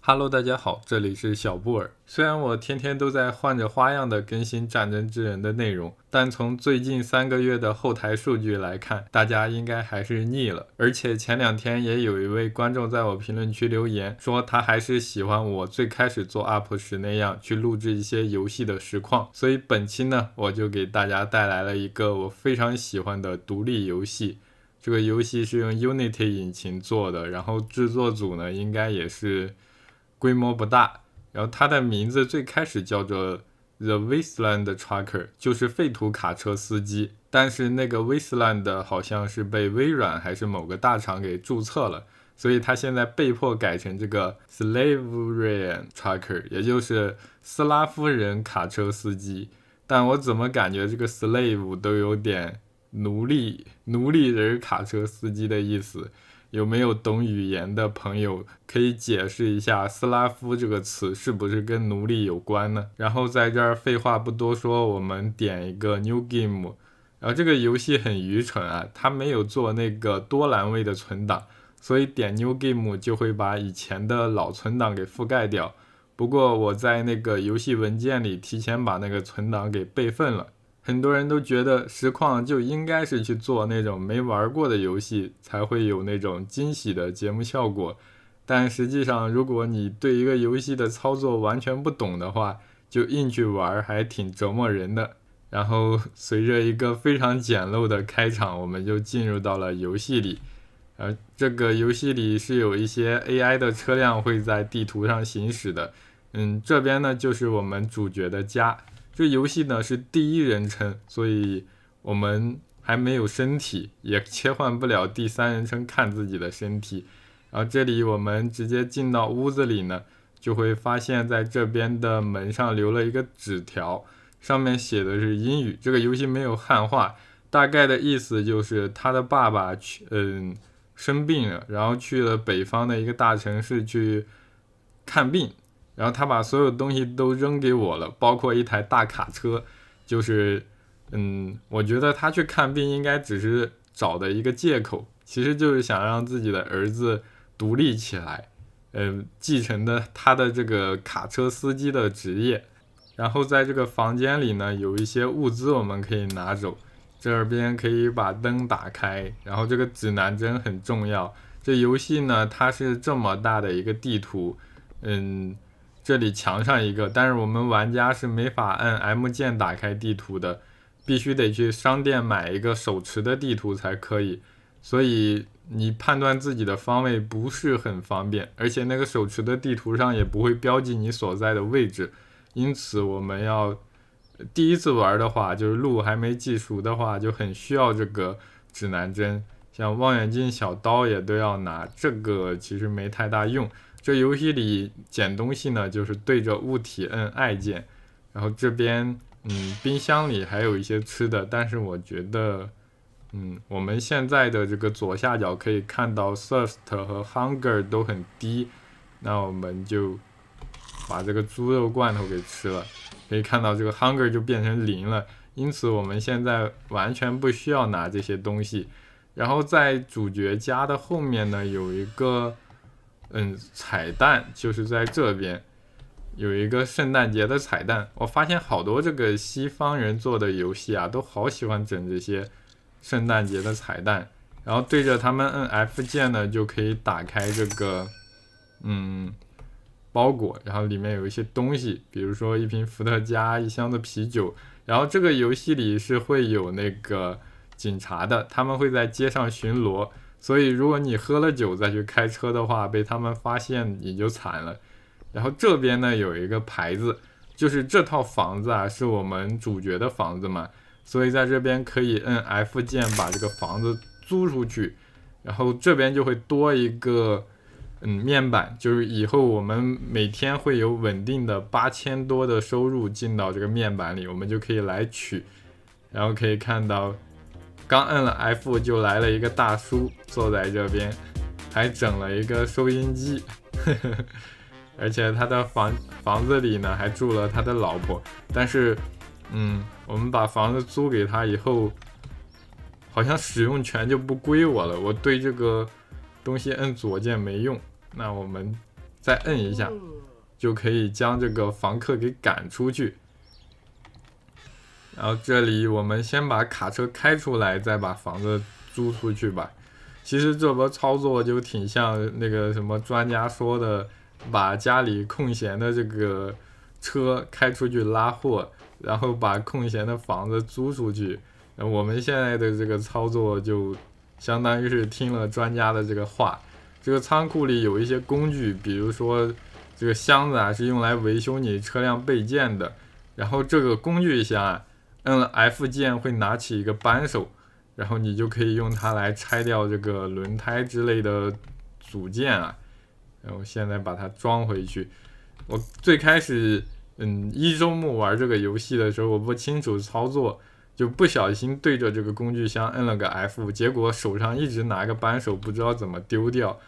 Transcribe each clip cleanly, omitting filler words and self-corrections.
Hello，大家好，这里是小布尔。虽然我天天都在换着花样的更新战争之人的内容，但从最近3个月的后台数据来看，大家应该还是腻了。而且前2天也有一位观众在我评论区留言，说他还是喜欢我最开始做 UP 时那样去录制一些游戏的实况。所以本期呢，我就给大家带来了一个我非常喜欢的独立游戏。这个游戏是用 Unity 引擎做的，然后制作组呢应该也是规模不大，然后它的名字最开始叫做 The Wasteland Trucker， 就是废土卡车司机。但是那个 Wasteland 好像是被微软还是某个大厂给注册了，所以它现在被迫改成这个 Slaverian Trucker， 也就是斯拉夫人卡车司机。但我怎么感觉这个 slave 都有点奴隶人卡车司机的意思？有没有懂语言的朋友可以解释一下斯拉夫这个词是不是跟奴隶有关呢？然后在这儿废话不多说，我们点一个 New Game。 然后这个游戏很愚蠢啊，它没有做那个多栏位的存档，所以点 New Game 就会把以前的老存档给覆盖掉。不过我在那个游戏文件里提前把那个存档给备份了。很多人都觉得实况就应该是去做那种没玩过的游戏，才会有那种惊喜的节目效果。但实际上，如果你对一个游戏的操作完全不懂的话，就硬去玩还挺折磨人的。然后随着一个非常简陋的开场，我们就进入到了游戏里。这个游戏里是有一些 AI 的车辆会在地图上行驶的。这边呢就是我们主角的家。这游戏呢是第一人称，所以我们还没有身体，也切换不了第3人称看自己的身体。然后这里我们直接进到屋子里呢，就会发现在这边的门上留了一个纸条，上面写的是英语。这个游戏没有汉化，大概的意思就是他的爸爸生病了，然后去了北方的一个大城市去看病。然后他把所有东西都扔给我了，包括一台大卡车。就是我觉得他去看病应该只是找的一个借口，其实就是想让自己的儿子独立起来，继承的他的这个卡车司机的职业。然后在这个房间里呢，有一些物资我们可以拿走。这边可以把灯打开，然后这个指南针很重要。这游戏呢，它是这么大的一个地图，这里墙上一个，但是我们玩家是没法按 M 键打开地图的，必须得去商店买一个手持的地图才可以。所以你判断自己的方位不是很方便，而且那个手持的地图上也不会标记你所在的位置。因此我们要第一次玩的话，就是路还没记熟的话，就很需要这个指南针。像望远镜、小刀也都要拿，这个其实没太大用。这游戏里捡东西呢，就是对着物体摁 I 键。然后这边冰箱里还有一些吃的，但是我觉得我们现在的这个左下角可以看到 Thirst 和 Hunger 都很低，那我们就把这个猪肉罐头给吃了。可以看到这个 Hunger 就变成0了，因此我们现在完全不需要拿这些东西。然后在主角家的后面呢，有一个彩蛋，就是在这边有一个圣诞节的彩蛋。我发现好多这个西方人做的游戏啊，都好喜欢整这些圣诞节的彩蛋。然后对着他们摁 F 键呢，就可以打开这个包裹，然后里面有一些东西，比如说一瓶伏特加、一箱的啤酒。然后这个游戏里是会有那个警察的，他们会在街上巡逻，所以如果你喝了酒再去开车的话，被他们发现你就惨了。然后这边呢有一个牌子，就是这套房子啊是我们主角的房子嘛，所以在这边可以摁 F 键把这个房子租出去。然后这边就会多一个面板，就是以后我们每天会有稳定的8000多的收入进到这个面板里，我们就可以来取。然后可以看到刚摁了 F 就来了一个大叔坐在这边，还整了一个收音机而且他的房子里呢还住了他的老婆。但是我们把房子租给他以后，好像使用权就不归我了，我对这个东西摁左键没用。那我们再摁一下，就可以将这个房客给赶出去。然后这里我们先把卡车开出来，再把房子租出去吧。其实这波操作就挺像那个什么专家说的，把家里空闲的这个车开出去拉货，然后把空闲的房子租出去。我们现在的这个操作就相当于是听了专家的这个话。这个仓库里有一些工具，比如说这个箱子啊是用来维修你车辆备件的，然后这个工具箱啊摁了 F 键会拿起一个扳手，然后你就可以用它来拆掉这个轮胎之类的组件啊。然后现在把它装回去。我最开始一周目玩这个游戏的时候，我不清楚操作，就不小心对着这个工具箱摁了个 F， 结果手上一直拿个扳手，不知道怎么丢掉。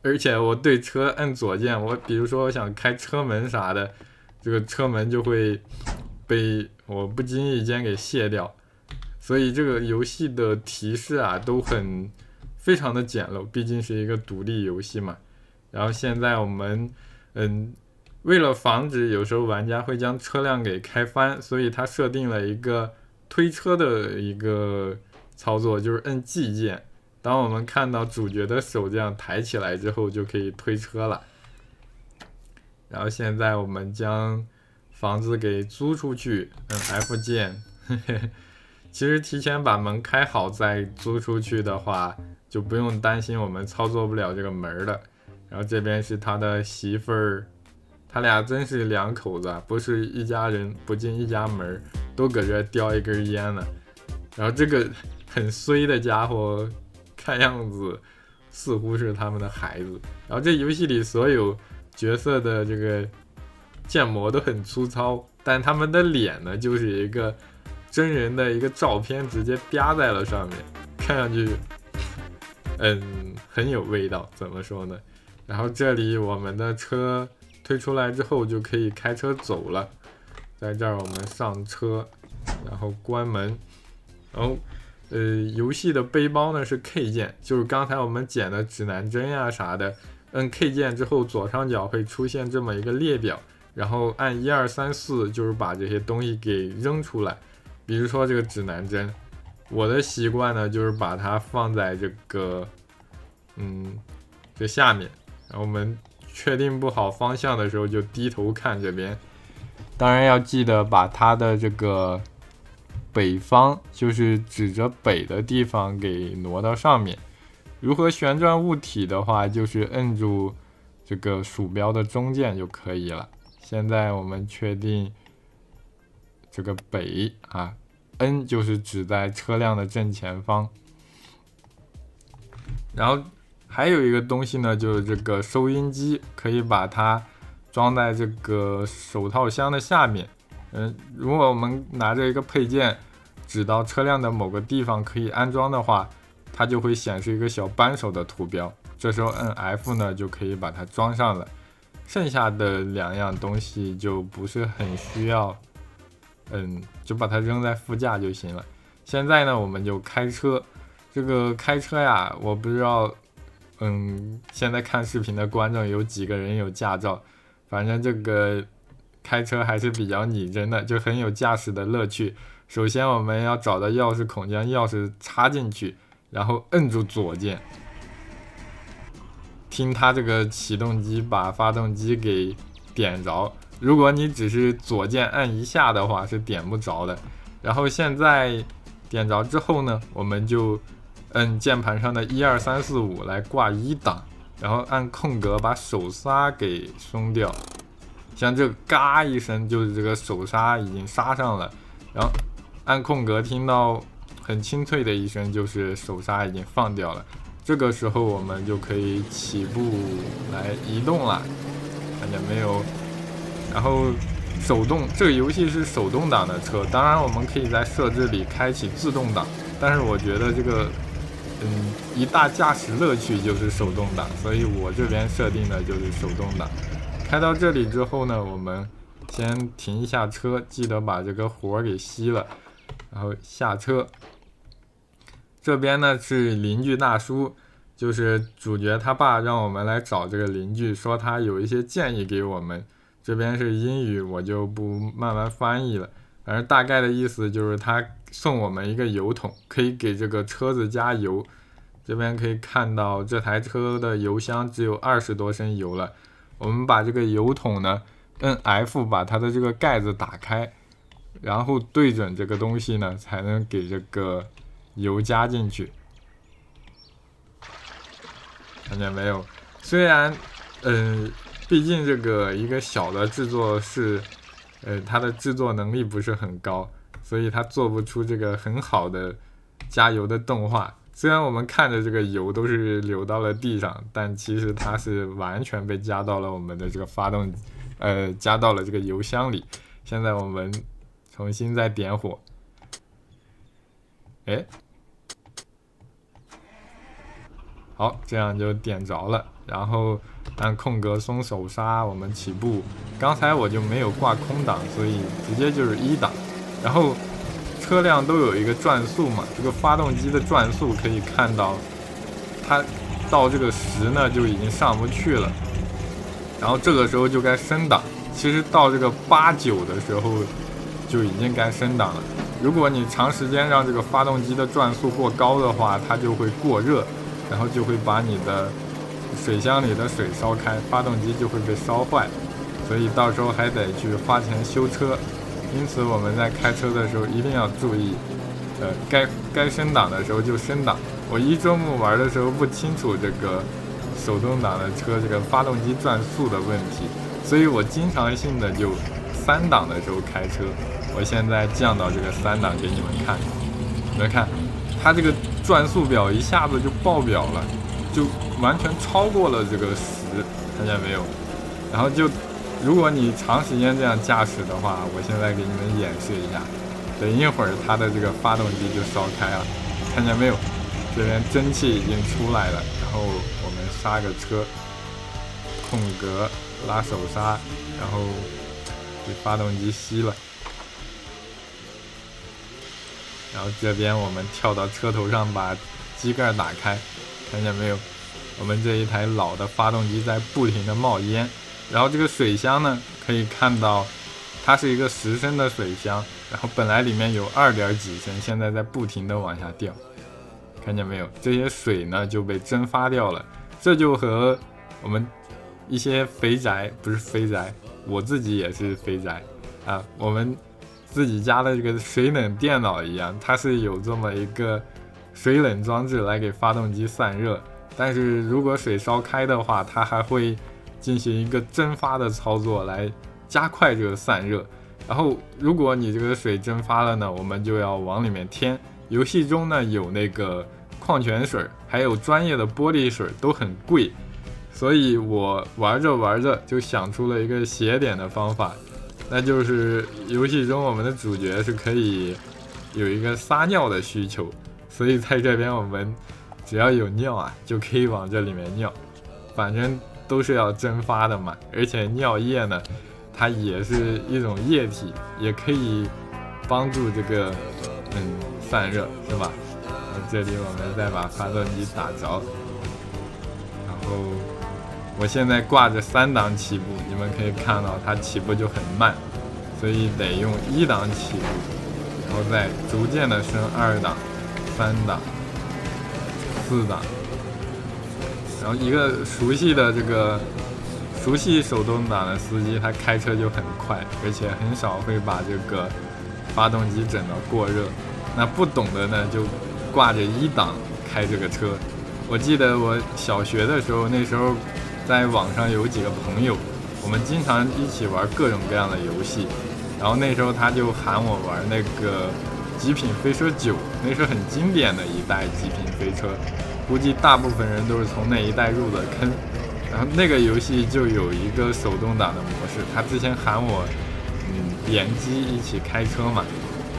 而且我对车摁左键，我比如说我想开车门啥的，这个车门就会被我不经意间给卸掉。所以这个游戏的提示啊都非常的简陋，毕竟是一个独立游戏嘛。然后现在我们为了防止有时候玩家会将车辆给开翻，所以它设定了一个推车的一个操作，就是摁 G 键。当我们看到主角的手这样抬起来之后，就可以推车了。然后现在我们将房子给租出去，摁 F 键。其实提前把门开好再租出去的话，就不用担心我们操作不了这个门了。然后这边是他的媳妇儿，他俩真是两口子，不是一家人不进一家门，都搁这叼一根烟呢。然后这个很衰的家伙，看样子似乎是他们的孩子。然后这游戏里所有角色的这个建模都很粗糙，但他们的脸呢，就是一个真人的一个照片直接啪在了上面，看上去很有味道。怎么说呢？然后这里我们的车推出来之后就可以开车走了。在这儿我们上车，然后关门。然后游戏的背包呢是 K 键，就是刚才我们捡的指南针呀啥的，摁 K 键之后左上角会出现这么一个列表，然后按1、2、3、4就是把这些东西给扔出来。比如说这个指南针，我的习惯呢就是把它放在这个这下面，然后我们确定不好方向的时候就低头看这边。当然要记得把它的这个北方，就是指着北的地方给挪到上面。如何旋转物体的话，就是摁住这个鼠标的中键就可以了。现在我们确定这个北啊 ，N 就是指在车辆的正前方。然后还有一个东西呢，就是这个收音机，可以把它装在这个手套箱的下面。如果我们拿着一个配件指到车辆的某个地方可以安装的话，它就会显示一个小扳手的图标，这时候摁 F 呢就可以把它装上了。剩下的两样东西就不是很需要，就把它扔在副驾就行了。现在呢我们就开车。这个开车呀，我不知道现在看视频的观众有几个人有驾照，反正这个开车还是比较拟真的，就很有驾驶的乐趣。首先我们要找到钥匙孔，将钥匙插进去，然后摁住左键，听它这个启动机把发动机给点着。如果你只是左键按一下的话是点不着的。然后现在点着之后呢，我们就摁键盘上的1、2、3、4、5来挂1档，然后按空格把手刹给松掉。像这个嘎一声，就是这个手刹已经刹上了，然后按空格听到很清脆的一声，就是手刹已经放掉了。这个时候我们就可以起步来移动了，看见没有？然后手动，这个游戏是手动挡的车，当然我们可以在设置里开启自动挡，但是我觉得这个一大驾驶乐趣就是手动挡，所以我这边设定的就是手动挡。开到这里之后呢，我们先停一下车，记得把这个火给熄了，然后下车。这边呢是邻居大叔，就是主角他爸让我们来找这个邻居，说他有一些建议给我们。这边是英语，我就不慢慢翻译了。反正大概的意思就是他送我们一个油桶，可以给这个车子加油。这边可以看到这台车的油箱只有20多升油了。我们把这个油桶呢，摁 F 把它的这个盖子打开，然后对准这个东西呢，才能给这个油加进去。看见没有？虽然，毕竟这个一个小的制作室，它的制作能力不是很高，所以它做不出这个很好的加油的动画。虽然我们看着这个油都是流到了地上，但其实它是完全被加到了我们的这个加到了这个油箱里。现在我们重新再点火，好，这样就点着了。然后按空格松手刹，我们起步。刚才我就没有挂空档，所以直接就是1档。然后车辆都有一个转速嘛，这个发动机的转速可以看到，它到这个10呢就已经上不去了。然后这个时候就该升档，其实到这个8、9的时候就已经该升档了。如果你长时间让这个发动机的转速过高的话，它就会过热，然后就会把你的水箱里的水烧开，发动机就会被烧坏，所以到时候还得去花钱修车。因此我们在开车的时候一定要注意，该升档的时候就升档。我一周目玩的时候不清楚这个手动挡的车这个发动机转速的问题，所以我经常性的就3档的时候开车。我现在降到这个3档给你们看，你们看它这个转速表一下子就爆表了，就完全超过了这个10，看见没有？然后就如果你长时间这样驾驶的话，我现在给你们演示一下，等一会儿它的这个发动机就烧开了，看见没有？这边蒸汽已经出来了，然后我们刹个车，空格拉手刹，然后给发动机熄了。然后这边我们跳到车头上，把机盖打开，看见没有？我们这一台老的发动机在不停的冒烟。然后这个水箱呢，可以看到它是一个10升的水箱，然后本来里面有2点几升，现在在不停的往下掉，看见没有？这些水呢就被蒸发掉了。这就和我们一些肥宅，不是肥宅，我自己也是肥宅啊，我们自己家的这个水冷电脑一样，它是有这么一个水冷装置来给发动机散热，但是如果水烧开的话，它还会进行一个蒸发的操作来加快这个散热。然后如果你这个水蒸发了呢，我们就要往里面添。游戏中呢有那个矿泉水，还有专业的玻璃水，都很贵，所以我玩着玩着就想出了一个邪点的方法，那就是游戏中我们的主角是可以有一个撒尿的需求，所以在这边我们只要有尿啊，就可以往这里面尿，反正都是要蒸发的嘛。而且尿液呢，它也是一种液体，也可以帮助这个散热，是吧？这里我们再把发动机打着，然后我现在挂着3档起步，你们可以看到它起步就很慢，所以得用1档起步，然后再逐渐的升2档、3档、4档。然后一个熟悉手动挡的司机，他开车就很快，而且很少会把这个发动机整到过热。那不懂的呢，就挂着1档开这个车。我记得我小学的时候，那时候在网上有几个朋友，我们经常一起玩各种各样的游戏。然后那时候他就喊我玩那个极品飞车9，那是很经典的一代极品飞车，估计大部分人都是从那一代入的坑。然后那个游戏就有一个手动挡的模式，他之前喊我联机一起开车嘛，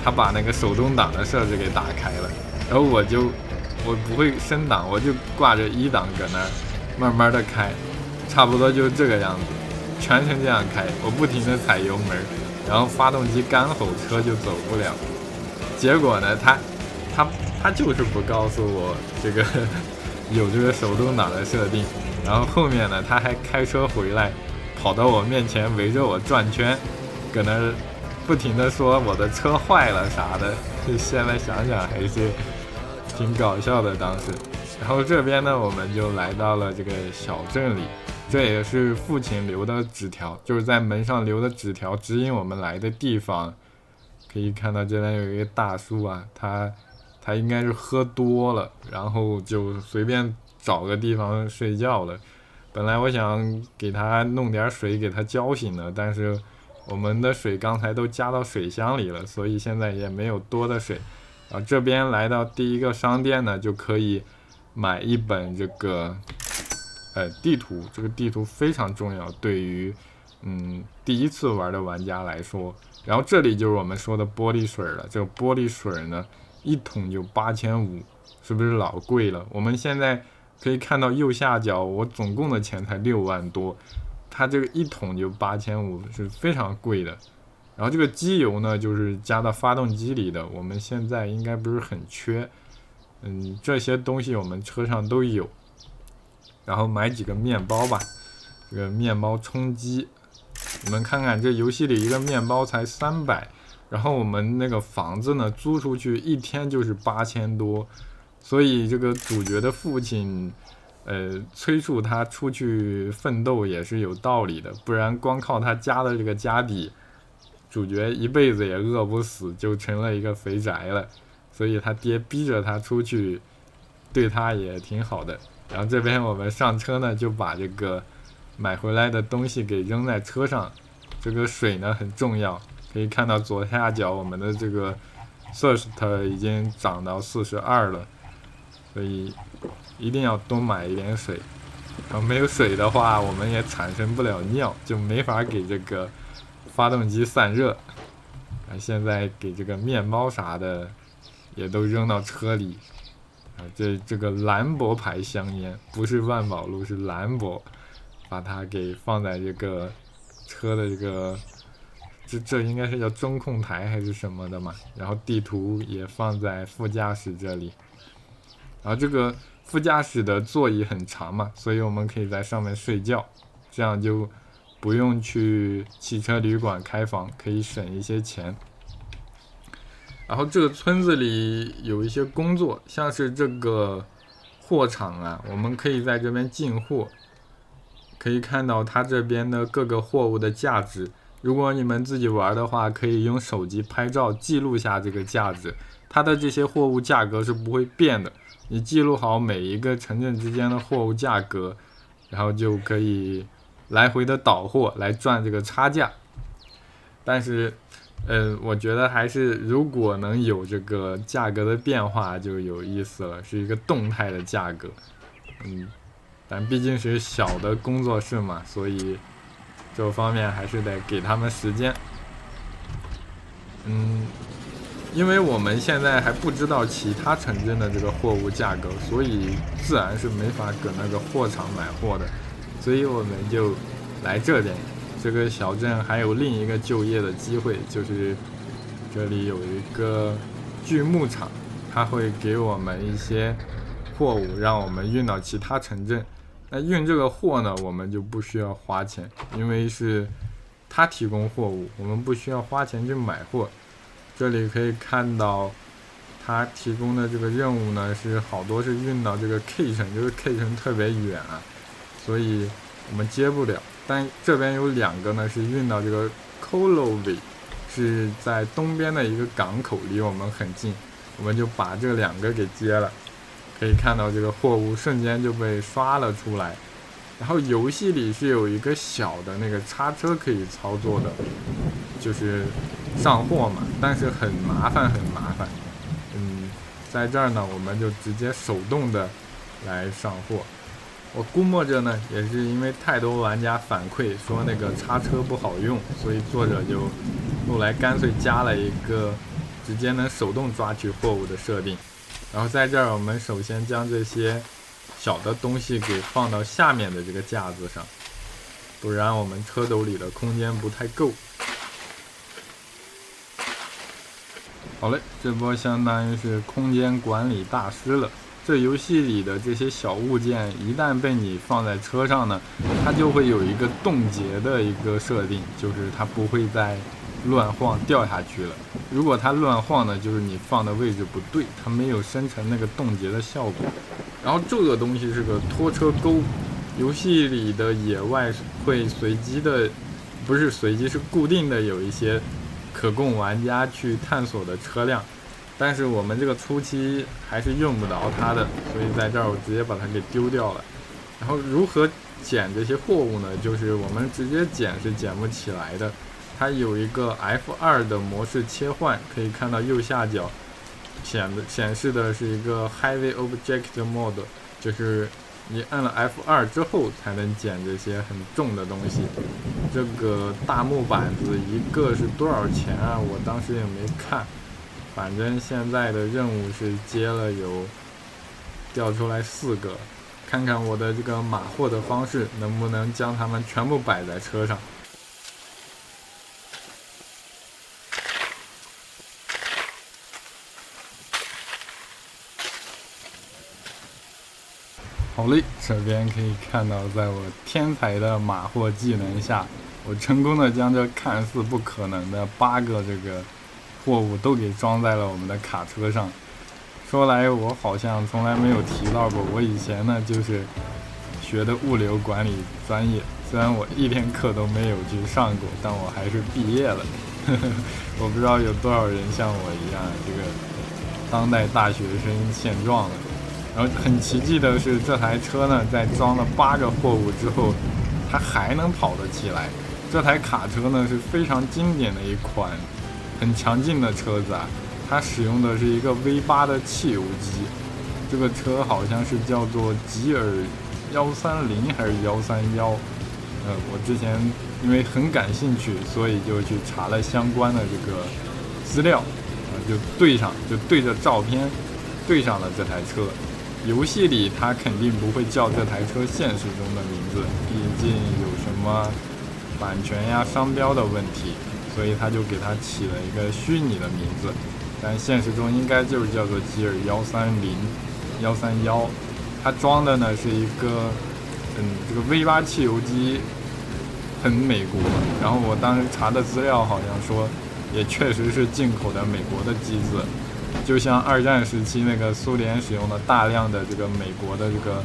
他把那个手动挡的设置给打开了，然后我不会升档，我就挂着1档搁那儿慢慢的开，差不多就这个样子，全程这样开，我不停的踩油门，然后发动机干吼，车就走不了。结果呢，他就是不告诉我这个有这个手动挡的设定。然后后面呢，他还开车回来，跑到我面前围着我转圈，搁那不停的说我的车坏了啥的，就现在想想还是挺搞笑的当时。然后这边呢，我们就来到了这个小镇里，这也是父亲留的纸条，就是在门上留的纸条指引我们来的地方。可以看到这边有一个大叔啊，他应该是喝多了，然后就随便找个地方睡觉了。本来我想给他弄点水给他浇醒的，但是我们的水刚才都加到水箱里了，所以现在也没有多的水。然后这边来到第一个商店呢，就可以买一本这个地图，这个地图非常重要，对于第一次玩的玩家来说。然后这里就是我们说的玻璃水了，这个玻璃水呢，一桶就8500，是不是老贵了？我们现在可以看到右下角，我总共的钱才6万多，它这个一桶就8500，是非常贵的。然后这个机油呢，就是加到发动机里的，我们现在应该不是很缺。这些东西我们车上都有。然后买几个面包吧，这个面包充饥。你们看看这游戏里一个面包才300，然后我们那个房子呢租出去一天就是8000多，所以这个主角的父亲催促他出去奋斗也是有道理的，不然光靠他家的这个家底，主角一辈子也饿不死，就成了一个肥宅了。所以他爹逼着他出去，对他也挺好的。然后这边我们上车呢，就把这个买回来的东西给扔在车上。这个水呢很重要，可以看到左下角我们的这个 thirst 已经涨到42了，所以一定要多买一点水。然后没有水的话，我们也产生不了尿，就没法给这个发动机散热。现在给这个面包啥的也都扔到车里。这个兰博牌香烟不是万宝路，是兰博，把它给放在这个车的这个这应该是叫中控台还是什么的嘛。然后地图也放在副驾驶这里。然后这个副驾驶的座椅很长嘛，所以我们可以在上面睡觉，这样就不用去汽车旅馆开房，可以省一些钱。然后这个村子里有一些工作，像是这个货场啊，我们可以在这边进货，可以看到它这边的各个货物的价值。如果你们自己玩的话，可以用手机拍照记录下这个价值，它的这些货物价格是不会变的。你记录好每一个城镇之间的货物价格，然后就可以来回的倒货来赚这个差价。但是我觉得还是如果能有这个价格的变化就有意思了，是一个动态的价格。但毕竟是小的工作室嘛，所以这方面还是得给他们时间。因为我们现在还不知道其他城镇的这个货物价格，所以自然是没法搁那个货场买货的，所以我们就来这边。这个小镇还有另一个就业的机会，就是这里有一个锯木厂，它会给我们一些货物让我们运到其他城镇。那运这个货呢，我们就不需要花钱，因为是他提供货物，我们不需要花钱去买货。这里可以看到他提供的这个任务呢，是好多是运到这个 K 城，就是 K 城特别远啊，所以我们接不了。但这边有2个呢，是运到这个 Kolovi， 是在东边的一个港口，离我们很近，我们就把这2个给接了。可以看到这个货物瞬间就被刷了出来。然后游戏里是有一个小的那个叉车可以操作的，就是上货嘛，但是很麻烦。在这儿呢，我们就直接手动的来上货。我估摸着呢，也是因为太多玩家反馈说那个叉车不好用，所以作者就后来干脆加了一个直接能手动抓取货物的设定。然后在这儿，我们首先将这些小的东西给放到下面的这个架子上，不然我们车斗里的空间不太够。好嘞，这波相当于是空间管理大师了。这游戏里的这些小物件一旦被你放在车上呢，它就会有一个冻结的一个设定，就是它不会再乱晃掉下去了。如果它乱晃呢，就是你放的位置不对，它没有生成那个冻结的效果。然后这个东西是个拖车钩，游戏里的野外会随机的，不是随机，是固定的有一些可供玩家去探索的车辆，但是我们这个初期还是用不着它的，所以在这儿我直接把它给丢掉了。然后如何捡这些货物呢？就是我们直接捡是捡不起来的，它有一个 F2 的模式切换，可以看到右下角显示的是一个 Heavy Object Mode， 就是你按了 F2 之后才能捡这些很重的东西。这个大木板子一个是多少钱啊？我当时也没看，反正现在的任务是接了有掉出来4个，看看我的这个码货的方式能不能将它们全部摆在车上。好嘞，这边可以看到，在我天才的码货技能下，我成功的将这看似不可能的8个这个货物都给装在了我们的卡车上。说来我好像从来没有提到过，我以前呢就是学的物流管理专业，虽然我1天课都没有去上过，但我还是毕业了。我不知道有多少人像我一样，这个当代大学生现状了。然后很奇迹的是，这台车呢，在装了8个货物之后，它还能跑得起来。这台卡车呢是非常经典的一款很强劲的车子啊，它使用的是一个 V8 的汽油机。这个车好像是叫做吉尔130还是131。我之前因为很感兴趣，所以就去查了相关的这个资料，就对着照片对上了这台车。游戏里它肯定不会叫这台车现实中的名字，毕竟有什么版权呀、商标的问题，所以他就给它起了一个虚拟的名字。但现实中应该就是叫做吉尔130、131。它装的呢是一个这个 V8 汽油机，很美国。然后我当时查的资料好像说，也确实是进口的美国的机子。就像2战时期那个苏联使用了大量的这个美国的这个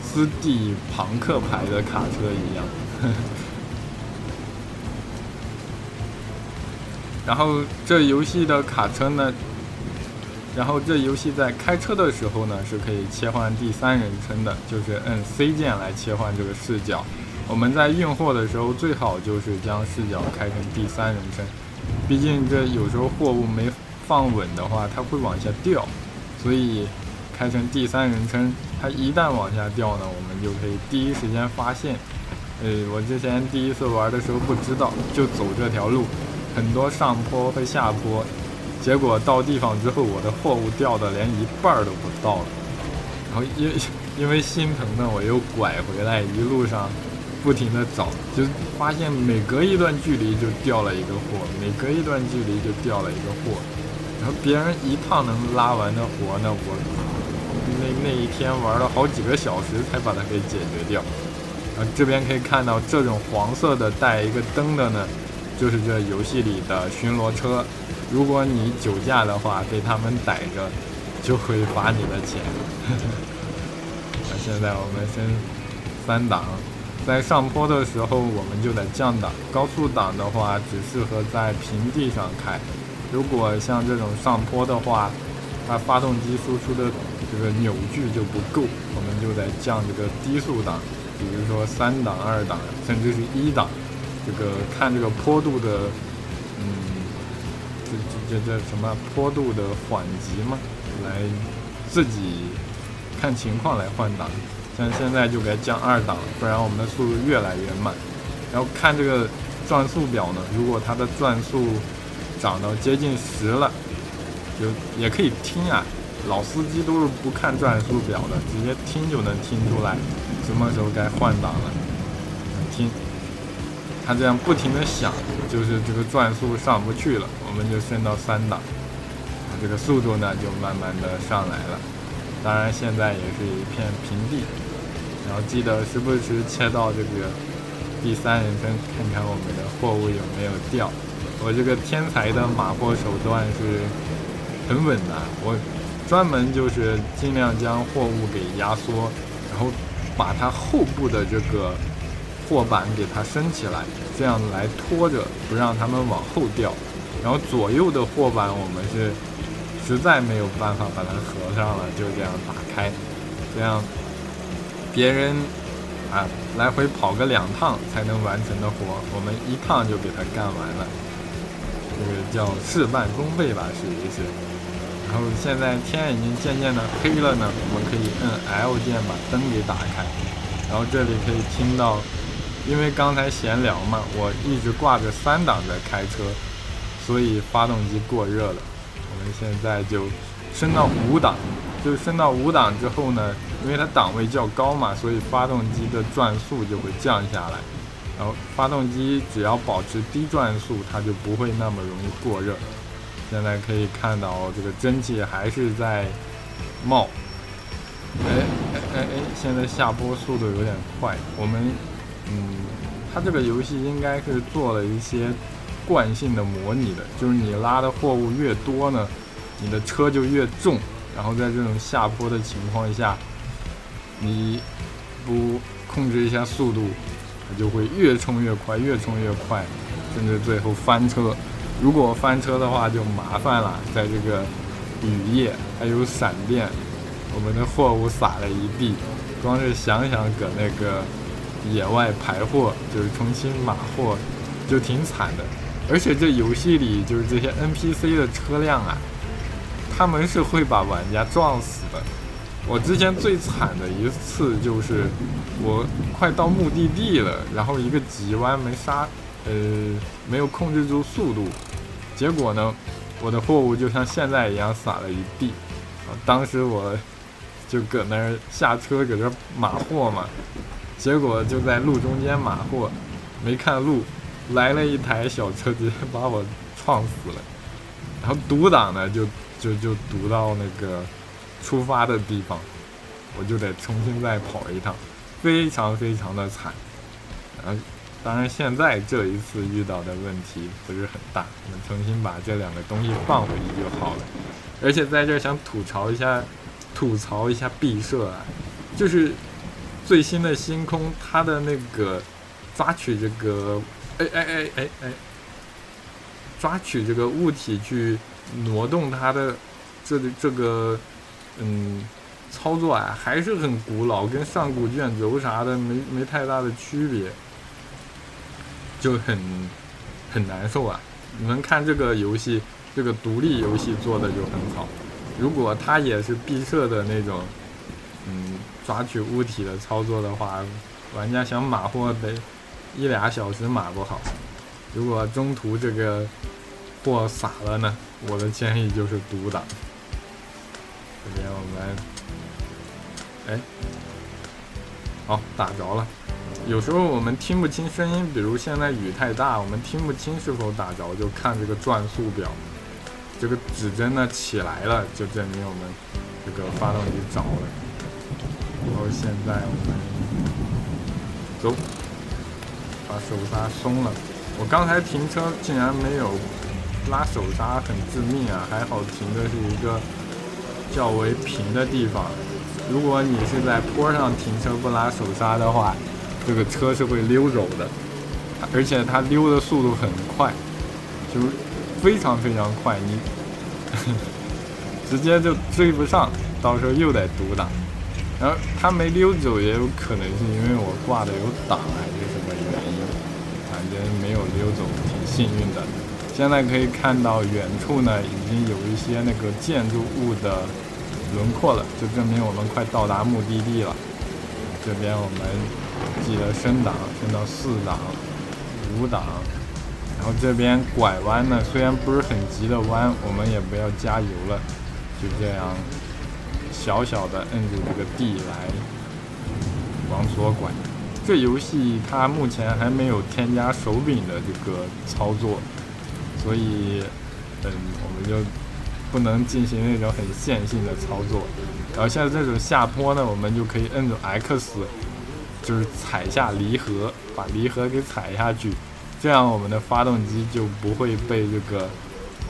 斯蒂庞克牌的卡车一样。然后这游戏的卡车呢，这游戏在开车的时候呢是可以切换第3人称的，就是摁 C 键来切换这个视角。我们在运货的时候最好就是将视角开成第3人称，毕竟这有时候货物没放稳的话，它会往下掉，所以开成第3人称，它一旦往下掉呢，我们就可以第一时间发现。我之前第一次玩的时候不知道，就走这条路，很多上坡和下坡，结果到地方之后，我的货物掉的连一半都不到了。然后因为心疼呢，我又拐回来，一路上不停的找，就发现每隔一段距离就掉了一个货，每隔一段距离就掉了一个货。然后别人一趟能拉完的活呢，我那一天玩了好几个小时才把它给解决掉。然后这边可以看到，这种黄色的带一个灯的呢，就是这游戏里的巡逻车。如果你酒驾的话，被他们逮着，就会罚你的钱。那现在我们升3档，在上坡的时候我们就得降档，高速档的话只适合在平地上开。如果像这种上坡的话，它发动机输出的这个扭矩就不够，我们就得降这个低速档，比如说3档、2档，甚至是1档。这个看这个坡度的，这什么坡度的缓急嘛，来自己看情况来换挡。像现在就该降2档，不然我们的速度越来越慢。然后看这个转速表呢，如果它的转速涨到接近10了，就也可以听啊。老司机都是不看转速表的，直接听就能听出来什么时候该换挡了。听，它这样不停的响，就是这个转速上不去了，我们就升到3档，这个速度呢就慢慢的上来了。当然现在也是一片平地。然后记得时不时切到这个第三人称，看看我们的货物有没有掉。我这个天才的码货手段是很稳的，我专门就是尽量将货物给压缩，然后把它后部的这个货板给它升起来，这样来拖着不让它们往后掉。然后左右的货板我们是实在没有办法把它合上了，就这样打开，这样别人来回跑个2趟才能完成的活，我们1趟就给它干完了。这个叫事半功倍吧，属于是。然后现在天已经渐渐的黑了呢，我们可以摁 L 键把灯给打开。然后这里可以听到，因为刚才闲聊嘛，我一直挂着3档在开车，所以发动机过热了。我们现在就升到5档，就升到5档之后呢，因为它档位较高嘛，所以发动机的转速就会降下来。然后发动机只要保持低转速，它就不会那么容易过热。现在可以看到这个蒸汽还是在冒。现在下坡速度有点快。我们它这个游戏应该是做了一些惯性的模拟的，就是你拉的货物越多呢，你的车就越重，然后在这种下坡的情况下，你不控制一下速度，它就会越冲越快，越冲越快，甚至最后翻车。如果翻车的话就麻烦了，在这个雨夜还有闪电，我们的货物撒了一地，光是想想搁那个野外排货，就是重新码货，就挺惨的。而且这游戏里就是这些 NPC 的车辆他们是会把玩家撞死的。我之前最惨的一次就是我快到目的地了，然后一个急弯没有控制住速度，结果呢，我的货物就像现在一样撒了一地。当时我就搁那儿下车搁这码货嘛，结果就在路中间码货，没看路，来了一台小车直接把我撞死了。然后读档呢就读到那个出发的地方，我就得重新再跑一趟，非常非常的惨。当然现在这一次遇到的问题不是很大，我们重新把这2个东西放回去就好了。而且在这想吐槽一下毕设就是最新的星空，它的那个抓取这个抓取这个物体去挪动它的这个操作还是很古老，跟上古卷轴啥的没太大的区别，就很难受你们看这个游戏，这个独立游戏做的就很好。如果它也是毕设的那种抓取物体的操作的话，玩家想码货得1-2小时码不好。如果中途这个货洒了呢，我的建议就是读档。这边我们好，打着了。有时候我们听不清声音，比如现在雨太大，我们听不清是否打着，就看这个转速表，这个指针呢起来了，就证明我们这个发动机着了。然后现在我们走，把手刹松了。我刚才停车竟然没有拉手刹，很致命还好停的是一个较为平的地方。如果你是在坡上停车不拉手刹的话，这个车是会溜走的，而且它溜的速度很快，就是非常非常快，你直接就追不上，到时候又得读档。然后它没溜走，也有可能是因为我挂的有档还是什么原因，反正没有溜走，挺幸运的。现在可以看到远处呢已经有一些那个建筑物的轮廓了，就证明我们快到达目的地了。这边我们记得升档，升到4档、5档。然后这边拐弯呢，虽然不是很急的弯，我们也不要加油了，就这样小小的摁住这个地来往左拐。这游戏它目前还没有添加手柄的这个操作，所以我们就不能进行那种很线性的操作。然后像这种下坡呢，我们就可以摁住 X， 就是踩下离合，把离合给踩下去，这样我们的发动机就不会被这个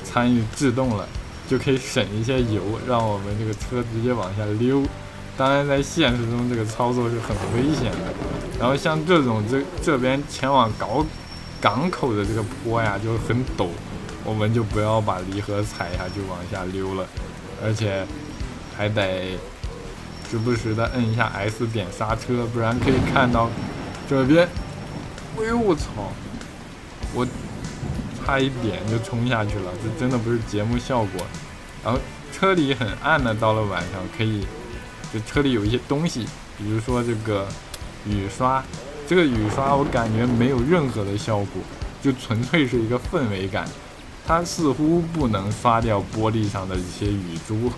参与制动了，就可以省一些油，让我们这个车直接往下溜。当然在现实中这个操作是很危险的。然后像这种这边前往港口的这个坡呀就很陡，我们就不要把离合踩下去往下溜了，而且还得时不时的摁一下 S 点刹车，不然可以看到这边，哎呦我操，我差一点就冲下去了，这真的不是节目效果。然后车里很暗的，到了晚上可以，就车里有一些东西，比如说这个雨刷，这个雨刷我感觉没有任何的效果，就纯粹是一个氛围感，它似乎不能刷掉玻璃上的一些雨珠。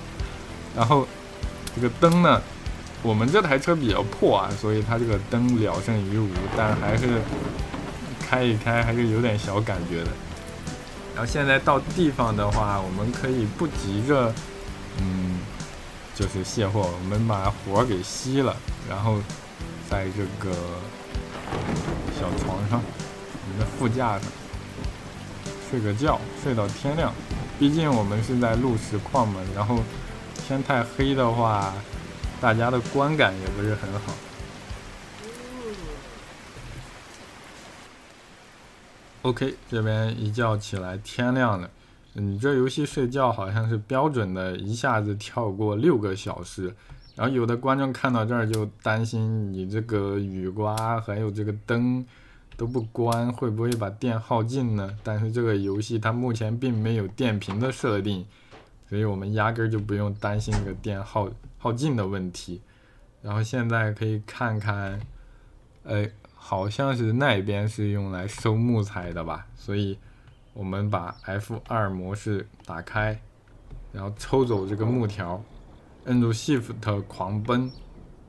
然后这个灯呢，我们这台车比较破啊，所以它这个灯了胜于无，但还是开一开还是有点小感觉的。然后现在到地方的话，我们可以不急着就是卸货，我们把火给熄了，然后在这个小床上，我们的副驾上睡个觉，睡到天亮。毕竟我们是在录实况嘛，然后天太黑的话，大家的观感也不是很好。OK， 这边一觉起来天亮了。你这游戏睡觉好像是标准的，一下子跳过6个小时。然后有的观众看到这儿就担心你这个雨刮还有这个灯都不关，会不会把电耗尽呢？但是这个游戏它目前并没有电瓶的设定，所以我们压根就不用担心这个电耗尽的问题。然后现在可以看看，好像是那边是用来收木材的吧，所以我们把 F2 模式打开，然后抽走这个木条，摁住 Shift 狂奔，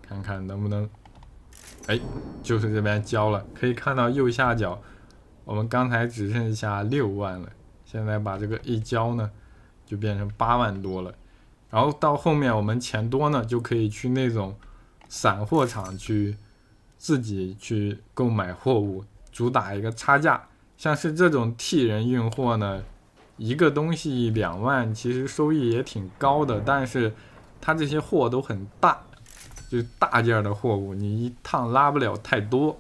看看能不能，就是这边交了。可以看到右下角，我们刚才只剩下6万了，现在把这个一交呢，就变成8万多了。然后到后面我们钱多呢，就可以去那种散货场去自己去购买货物，主打一个差价。像是这种替人运货呢，一个东西2万，其实收益也挺高的，但是它这些货都很大，就是大件的货物，你一趟拉不了太多，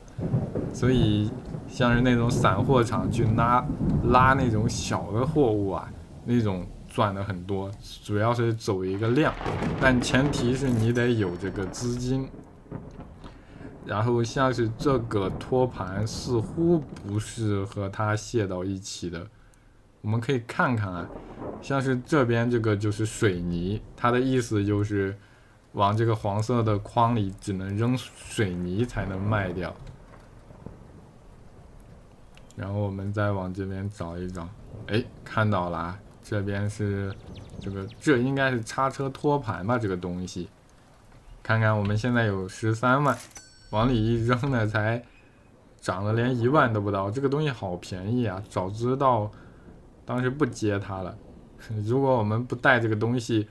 所以像是那种散货场去拉那种小的货物啊，那种赚的很多，主要是走一个量，但前提是你得有这个资金。然后像是这个托盘似乎不是和它卸到一起的，我们可以看看啊，像是这边这个就是水泥，它的意思就是往这个黄色的筐里只能扔水泥才能卖掉。然后我们再往这边找一找，看到了啊，这边是这应该是叉车托盘吧，这个东西，看看我们现在有13万。往里一扔呢，才涨了连1万都不到，这个东西好便宜啊！早知道当时不接它了。如果我们不带这个东西，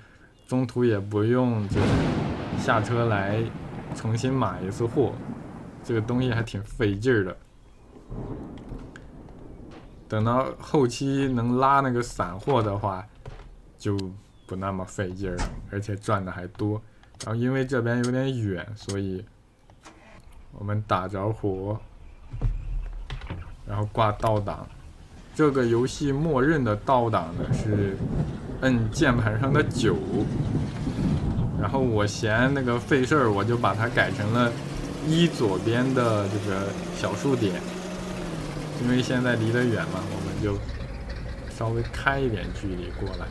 中途也不用就是下车来重新买一次货，这个东西还挺费劲儿的。等到后期能拉那个散货的话，就不那么费劲儿了，而且赚的还多。然后因为这边有点远，所以我们打着火，然后挂倒档。这个游戏默认的倒档呢是摁键盘上的9，然后我嫌那个费事儿，我就把它改成了1左边的这个小数点，因为现在离得远嘛，我们就稍微开一点距离过来。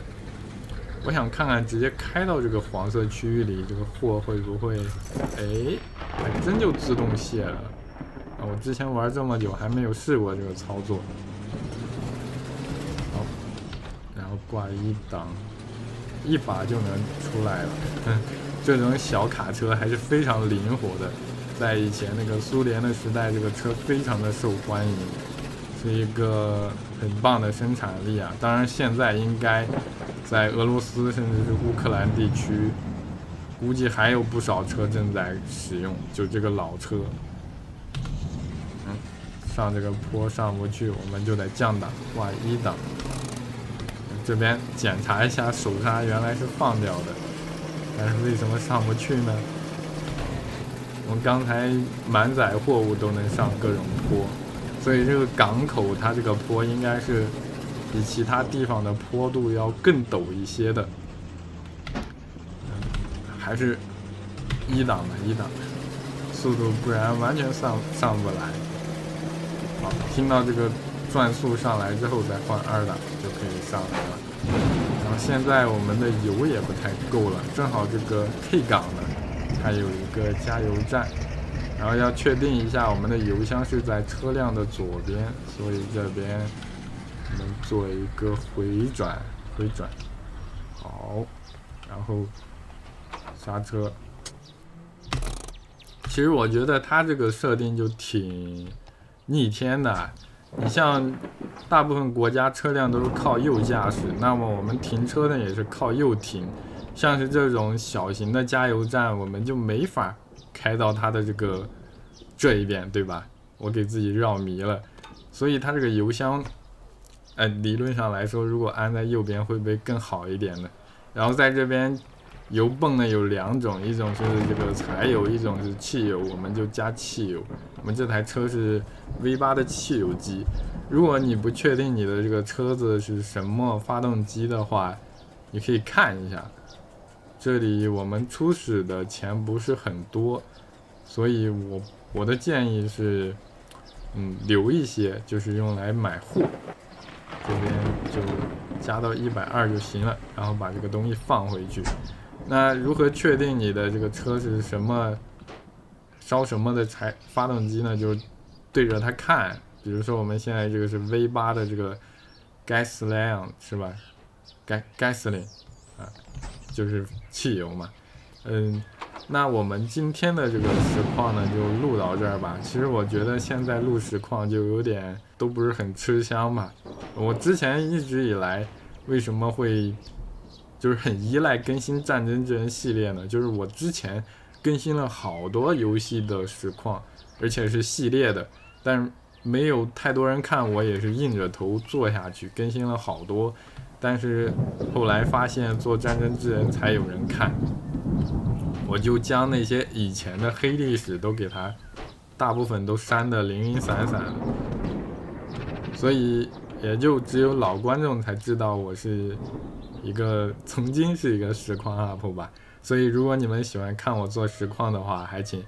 我想看看直接开到这个黄色区域里，这个货会不会还真就自动卸了。我之前玩这么久还没有试过这个操作。好，然后挂1档，1把就能出来了。这种小卡车还是非常灵活的，在以前那个苏联的时代，这个车非常的受欢迎，是一个很棒的生产力啊。当然现在应该在俄罗斯甚至是乌克兰地区，估计还有不少车正在使用，就这个老车。上这个坡上不去，我们就得降档挂1档。这边检查一下手刹，原来是放掉的，但是为什么上不去呢？我们刚才满载货物都能上各种坡，所以这个港口它这个坡应该是比其他地方的坡度要更陡一些的。还是1档的1档的速度，不然完全上不来。好，听到这个转速上来之后再换2档就可以上来了。然后现在我们的油也不太够了，正好这个 K 港呢它有一个加油站，然后要确定一下我们的油箱是在车辆的左边，所以这边我们做一个回转，好，然后刹车。其实我觉得它这个设定就挺逆天的。你像大部分国家车辆都是靠右驾驶，那么我们停车呢也是靠右停。像是这种小型的加油站，我们就没法开到它的这一边，对吧？我给自己绕迷了。所以它这个油箱，理论上来说，如果安在右边会不会更好一点呢？然后在这边油泵呢有2种，一种是这个柴油，一种是汽油，我们就加汽油。我们这台车是 V8 的汽油机。如果你不确定你的这个车子是什么发动机的话，你可以看一下，这里我们初始的钱不是很多，所以我的建议是，留一些，就是用来买货。这边就加到120就行了，然后把这个东西放回去。那如何确定你的这个车是什么烧什么的发动机呢？就对着它看，比如说我们现在这个是 V8 的这个 gasoline 是吧？gasoline 就是汽油嘛。那我们今天的这个实况呢就录到这儿吧。其实我觉得现在录实况就有点都不是很吃香吧。我之前一直以来为什么会就是很依赖更新战争之人系列呢？就是我之前更新了好多游戏的实况，而且是系列的，但没有太多人看，我也是硬着头做下去，更新了好多。但是后来发现做战争之人才有人看，我就将那些以前的黑历史都给它大部分都删得零零散散了，所以也就只有老观众才知道我是曾经是一个实况 UP 吧。所以如果你们喜欢看我做实况的话，还请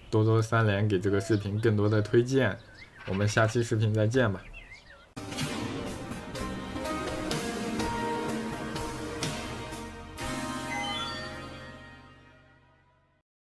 多多3连给这个视频更多的推荐。我们下期视频再见吧。